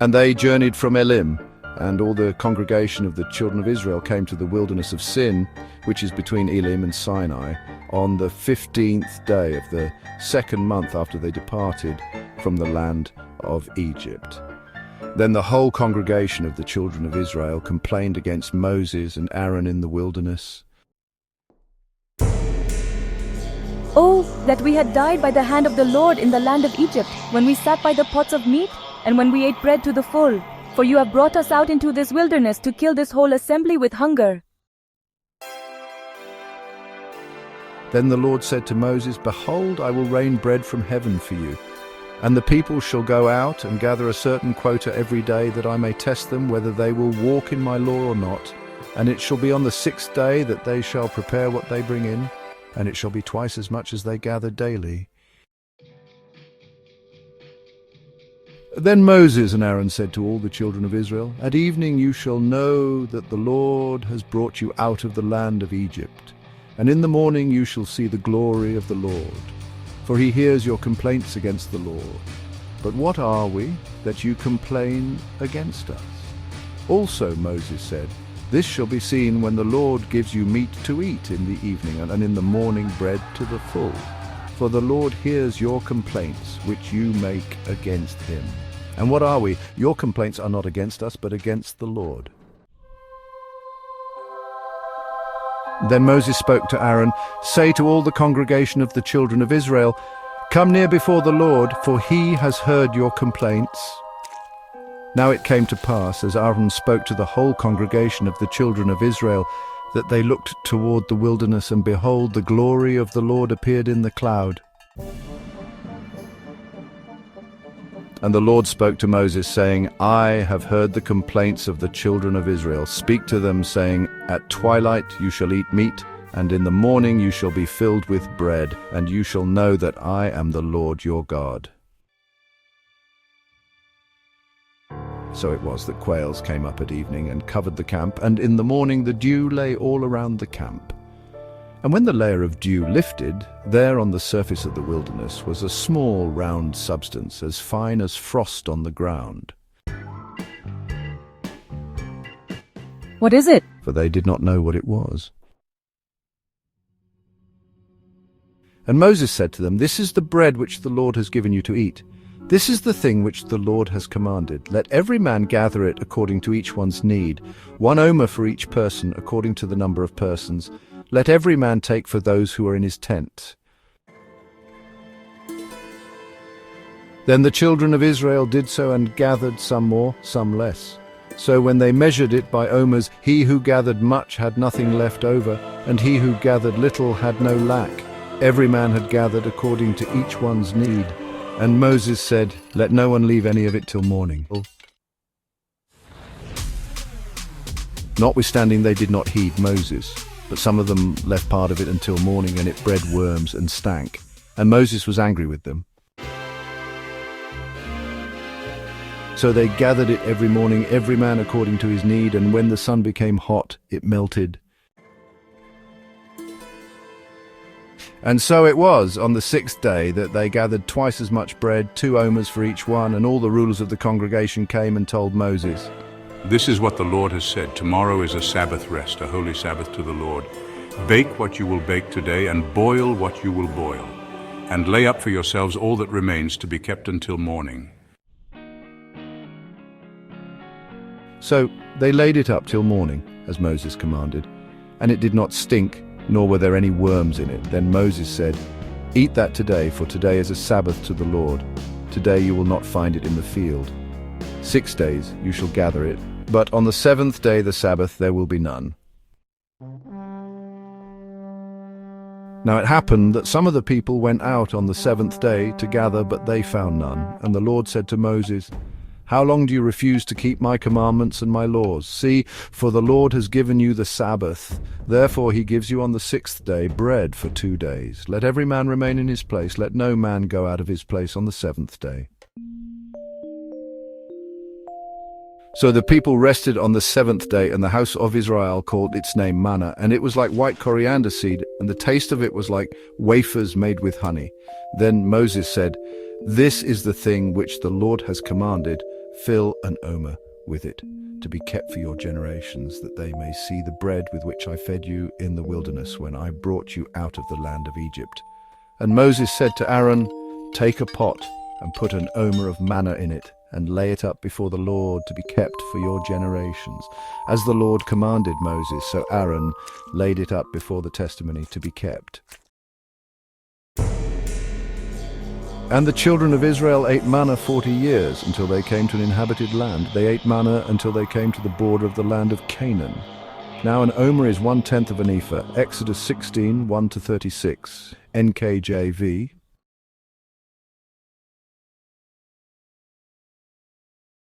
And they journeyed from Elim, and all the congregation of the children of Israel came to the wilderness of Sin, which is between Elim and Sinai, on the 15th day of the second month after they departed from the land of Egypt. Then the whole congregation of the children of Israel complained against Moses and Aaron in the wilderness. Oh, that we had died by the hand of the Lord in the land of Egypt, when we sat by the pots of meat, and when we ate bread to the full. For you have brought us out into this wilderness to kill this whole assembly with hunger. Then the Lord said to Moses, Behold, I will rain bread from heaven for you, and the people shall go out and gather a certain quota every day, that I may test them whether they will walk in my law or not. And it shall be on the 6th day that they shall prepare what they bring in, and it shall be twice as much as they gather daily. Then Moses and Aaron said to all the children of Israel, At evening you shall know that the Lord has brought you out of the land of Egypt, and in the morning you shall see the glory of the Lord, for he hears your complaints against the Lord. But what are we, that you complain against us? Also Moses said, This shall be seen when the Lord gives you meat to eat in the evening, and in the morning bread to the full. For the Lord hears your complaints which you make against him. And what are we? Your complaints are not against us, but against the Lord. Then Moses spoke to Aaron, Say to all the congregation of the children of Israel, Come near before the Lord, for he has heard your complaints. Now it came to pass, as Aaron spoke to the whole congregation of the children of Israel, that they looked toward the wilderness, and behold, the glory of the Lord appeared in the cloud. And the Lord spoke to Moses, saying, I have heard the complaints of the children of Israel. Speak to them, saying, At twilight you shall eat meat, and in the morning you shall be filled with bread, and you shall know that I am the Lord your God. So it was that quails came up at evening and covered the camp, and in the morning the dew lay all around the camp. And when the layer of dew lifted, there on the surface of the wilderness was a small round substance, as fine as frost on the ground. What is it? For they did not know what it was. And Moses said to them, This is the bread which the Lord has given you to eat. This is the thing which the Lord has commanded. Let every man gather it according to each one's need, 1 omer for each person according to the number of persons. Let every man take for those who are in his tent. Then the children of Israel did so, and gathered some more, some less. So when they measured it by omers, he who gathered much had nothing left over, and he who gathered little had no lack. Every man had gathered according to each one's need. And Moses said, Let no one leave any of it till morning. Notwithstanding, they did not heed Moses, but some of them left part of it until morning, and it bred worms and stank. And Moses was angry with them. So they gathered it every morning, every man according to his need, and when the sun became hot, it melted. And so it was on the 6th day that they gathered twice as much bread, 2 omers for each one, and all the rulers of the congregation came and told Moses, This is what the Lord has said. Tomorrow is a Sabbath rest, a holy Sabbath to the Lord. Bake what you will bake today, and boil what you will boil, and lay up for yourselves all that remains to be kept until morning. So they laid it up till morning, as Moses commanded, and it did not stink, nor were there any worms in it. Then Moses said, Eat that today, for today is a Sabbath to the Lord. Today you will not find it in the field. 6 days you shall gather it, but on the 7th day, the Sabbath, there will be none. Now it happened that some of the people went out on the 7th day to gather, but they found none. And the Lord said to Moses, How long do you refuse to keep my commandments and my laws? See, for the Lord has given you the Sabbath. Therefore he gives you on the 6th day bread for 2 days. Let every man remain in his place. Let no man go out of his place on the 7th day. So the people rested on the 7th day, and the house of Israel called its name Manna, and it was like white coriander seed, and the taste of it was like wafers made with honey. Then Moses said, This is the thing which the Lord has commanded. Fill an omer with it, to be kept for your generations, that they may see the bread with which I fed you in the wilderness when I brought you out of the land of Egypt. And Moses said to Aaron, Take a pot and put an omer of manna in it, and lay it up before the Lord to be kept for your generations. As the Lord commanded Moses, so Aaron laid it up before the testimony to be kept. And the children of Israel ate manna 40 years, until they came to an inhabited land. They ate manna until they came to the border of the land of Canaan. Now an omer is 1/10 of an ephah. Exodus 16, 1-36, NKJV.